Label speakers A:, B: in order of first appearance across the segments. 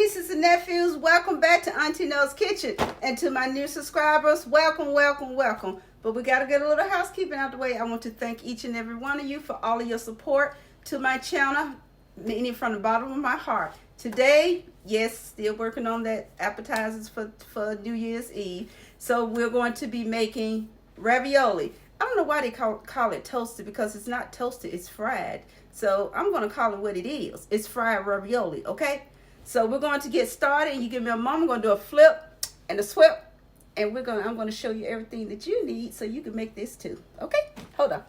A: nieces and nephews, welcome back to Auntie No's Kitchen. And to my new subscribers, welcome, welcome, welcome. But we got to get a little housekeeping out the way. I want to thank each and every one of you for all of your support to my channel, meaning from the bottom of my heart. Today, yes, still working on that appetizers for New Year's Eve. So we're going to be making ravioli. I don't know why they call it toasted, because it's not toasted, it's fried. So I'm going to call it what it is. It's fried ravioli, okay? So we're going to get started. You give me a moment. I'm going to do a flip and a swip. And I'm going to show you everything that you need so you can make this too. Okay? Hold on.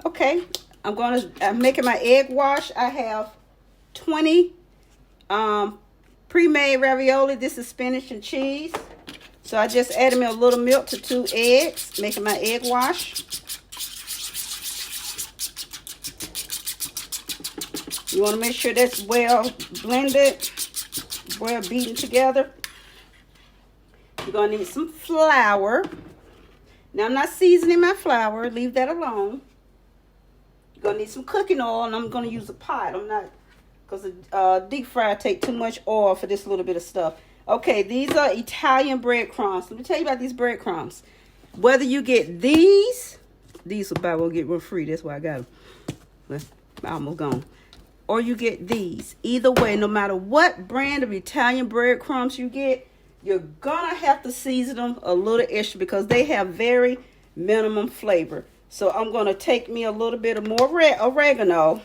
A: Okay. I'm making my egg wash. I have 20 pre-made ravioli. This is spinach and cheese. So I just added me a little milk to 2 eggs, making my egg wash. You want to make sure that's well blended, well beaten together. You're going to need some flour. Now, I'm not seasoning my flour. Leave that alone. You're going to need some cooking oil, and I'm going to use a pot. I'm not, because deep fryer take too much oil for this little bit of stuff. Okay, these are Italian breadcrumbs. Let me tell you about these breadcrumbs. Whether you get these will buy one get one free. That's why I got them. Well, I'm almost gone. Or you get these. Either way, no matter what brand of Italian breadcrumbs you get, you're gonna have to season them a little extra because they have very minimum flavor. So I'm gonna take me a little bit of more oregano.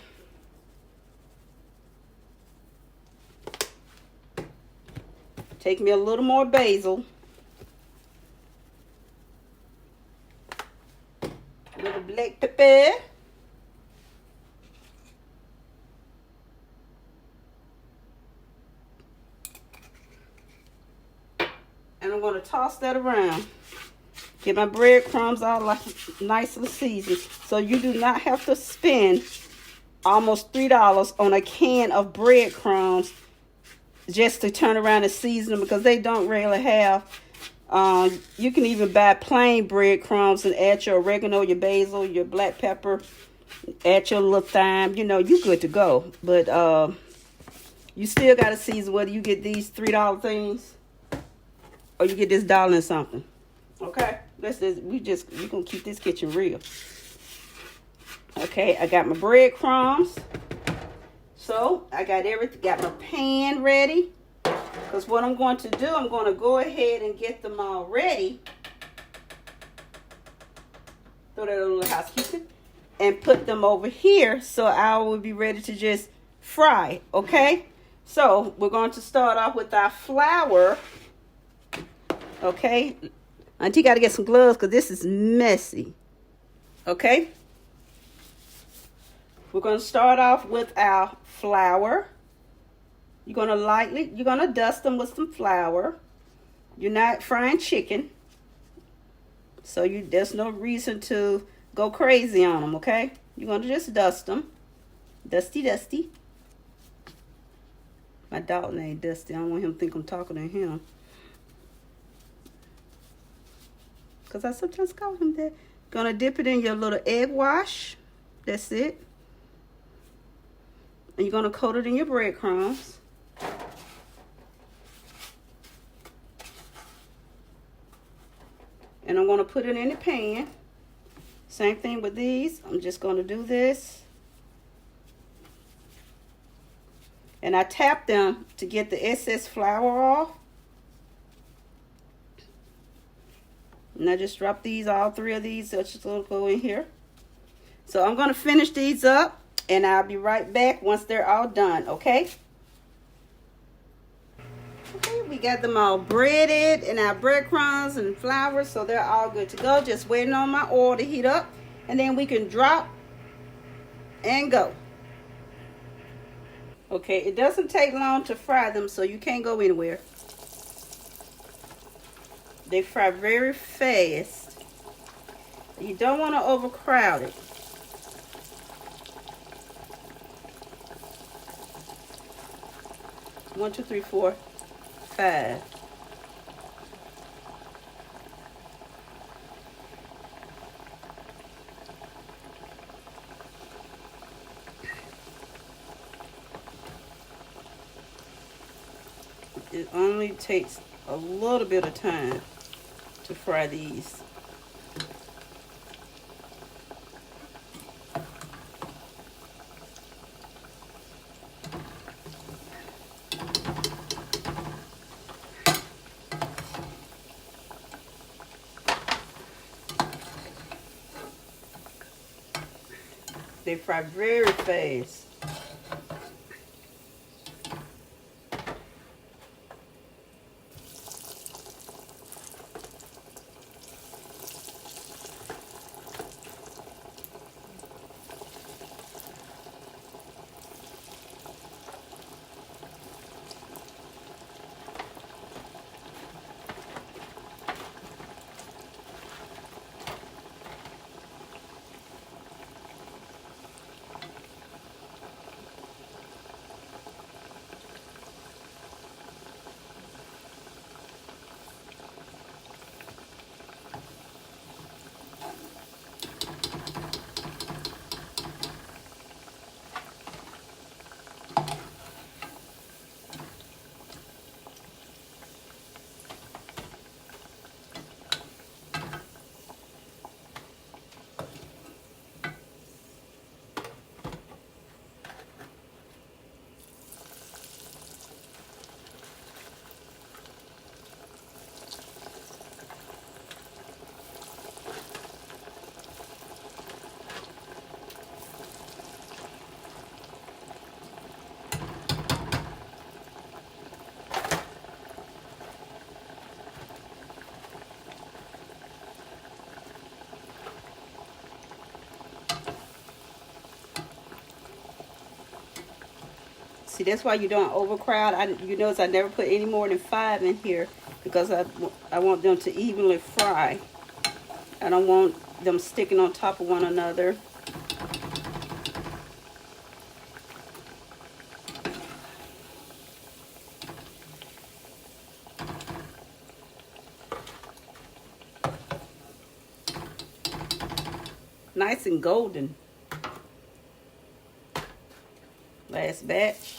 A: Take me a little more basil. A little black pepper. And I'm going to toss that around. Get my breadcrumbs all like nicely seasoned. So you do not have to spend almost $3 on a can of breadcrumbs just to turn around and season them, because they don't really have. You can even buy plain breadcrumbs and add your oregano, your basil, your black pepper, add your little thyme. You know, you're good to go. But you still got to season, whether you get these $3 things or you get this $1 and something. Okay? We're going to keep this kitchen real. Okay, I got my breadcrumbs. So, I got my pan ready. Because what I'm going to do, I'm going to go ahead and get them all ready. Throw that a little housekeeping. And put them over here so I will be ready to just fry. Okay? So, we're going to start off with our flour. Okay? Auntie got to get some gloves because this is messy. Okay? We're going to start off with our flour. You're going to dust them with some flour. You're not frying chicken. So there's no reason to go crazy on them, okay? You're going to just dust them. Dusty, dusty. My dog named Dusty. I don't want him to think I'm talking to him. Because I sometimes call him that. Gonna dip it in your little egg wash. That's it. And you're gonna coat it in your breadcrumbs. And I'm gonna put it in the pan. Same thing with these. I'm just gonna do this. And I tap them to get the excess flour off. And I just drop all 3 of these. So it's just going to go in here. So I'm going to finish these up. And I'll be right back once they're all done. Okay? Okay, we got them all breaded. And our breadcrumbs and flour. So they're all good to go. Just waiting on my oil to heat up. And then we can drop and go. Okay, it doesn't take long to fry them. So you can't go anywhere. They fry very fast. You don't want to overcrowd it. One, two, three, four, 5. It only takes a little bit of time to fry these. They fry very fast. See, that's why you don't overcrowd. You notice I never put any more than 5 in here because I want them to evenly fry. I don't want them sticking on top of one another. Nice and golden. Last batch.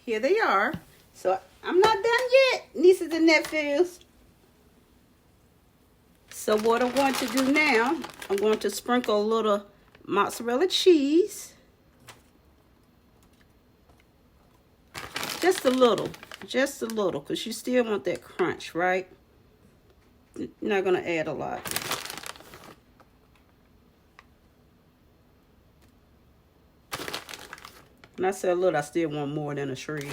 A: Here they are. So I'm not done yet, nieces and nephews. So what I'm going to do now, I'm going to sprinkle a little mozzarella cheese. Just a little, because you still want that crunch, right? You're not going to add a lot. When I say a little, I still want more than a shred.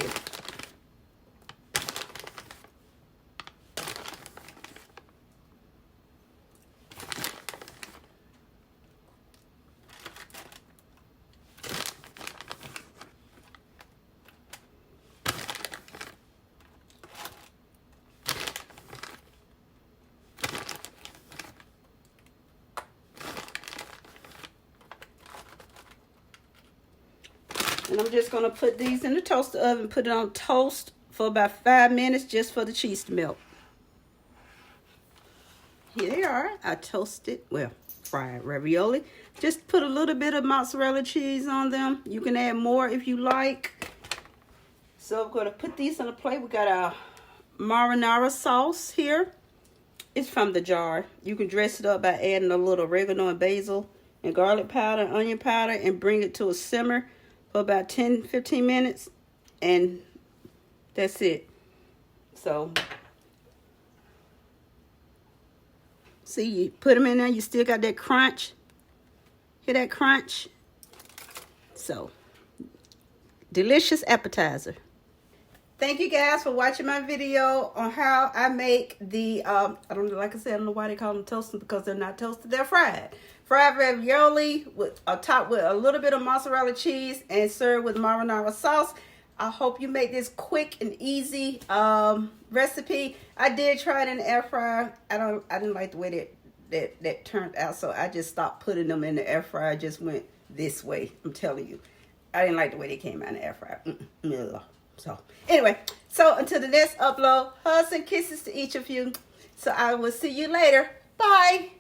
A: And I'm just going to put these in the toaster oven, put it on toast for about 5 minutes just for the cheese to melt. Here they are. I toasted, well, fried ravioli. Just put a little bit of mozzarella cheese on them. You can add more if you like. So I'm going to put these on a plate. We got our marinara sauce here. It's from the jar. You can dress it up by adding a little oregano and basil and garlic powder, onion powder, and bring it to a simmer for about 10-15 minutes, and that's it. So see, you put them in there, you still got that crunch. Hear that crunch? So, delicious appetizer. Thank you guys for watching my video on how I make the, I don't know, like I said, I don't know why they call them toasted, because they're not toasted, they're fried. Fried ravioli with topped with a little bit of mozzarella cheese and served with marinara sauce. I hope you make this quick and easy recipe. I did try it in the air fryer. I didn't like the way that turned out, so I just stopped putting them in the air fryer. I just went this way. I'm telling you, I didn't like the way they came out in the air fryer. So anyway, so until the next upload, hugs and kisses to each of you. So I will see you later. Bye.